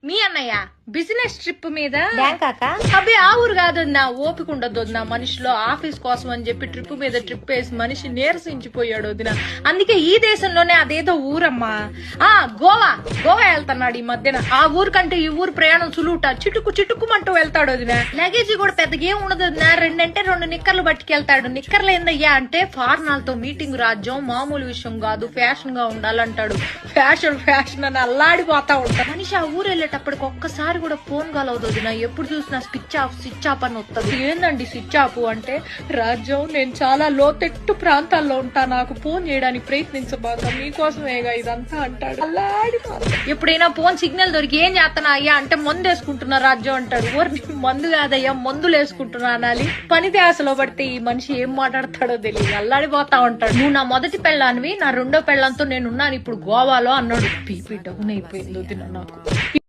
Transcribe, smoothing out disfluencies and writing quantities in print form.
మీ అన్నయ్య business trip మీద బ్యాంకాక అబ్బే ఆ ఊరు కాదన్నా, ఓపిక ఉండదు వదిన మనిషిలో. ఆఫీస్ కోసం అని చెప్పి ట్రిప్ మీద ట్రిప్ వేసి మనిషి నీరసించిపోయాడు వదిన. అందుకే ఈ దేశంలోనే అదేదో ఊరమ్మా, గోవా వెళ్తున్నాడు ఈ మధ్యన. ఆ ఊరు కంటే ఈ ఊరు ప్రయాణం సులువుట, చిటుక్కుమంటూ వెళ్తాడు వదిన. లగేజ్ కూడా పెద్దగా ఏం ఉండదు వదిన, 2 నిక్కర్లు పట్టుకెళ్తాడు. నిక్కర్లు ఏందయ్యా అంటే ఫారినర్లతో మీటింగ్ రాజ్యం, మామూలు విషయం కాదు, ఫ్యాషన్ గా ఉండాలంటాడు. ఫ్యాషన్ అని అల్లాడిపోతా ఉంటాడు మనిషి. ఆ ఊరు వెళ్ళేటప్పటికి ఒక్కసారి కూడా ఫోన్ కలవదు వదిన. ఎప్పుడు చూసినా స్విచ్ ఆఫ్ అని వస్తుంది. ఏందండి స్విచ్ ఆఫ్ అంటే, రాజ్యం నేను చాలా లోతెట్టు ప్రాంతాల్లో ఉంటా, నాకు ఫోన్ చేయడానికి ప్రయత్నించబాక, మీకోసమేగా ఇదంతా అంటాడు. అల్లాడిపోతాడు. ఎప్పుడైనా ఫోన్ సిగ్నల్ దొరికి ఏం చేస్తానా అయ్యా అంటే, మందు వేసుకుంటున్నా రాజ్యం అంటాడు. మందు కాదయ్యా, మందులు వేసుకుంటున్నా అనాలి. పని ధ్యాసలో పడితే ఈ మనిషి ఏం మాట్లాడతాడో తెలియదు, అల్లాడిపోతా ఉంటాడు. నువ్వు నా మొదటి పెళ్ళానివి, నా రెండో పెళ్ళంతో నేనున్నాను ఇప్పుడు గోవాలో అన్నాడు. పీపీ డౌన్ అయిపోయింది వదిన నాకు.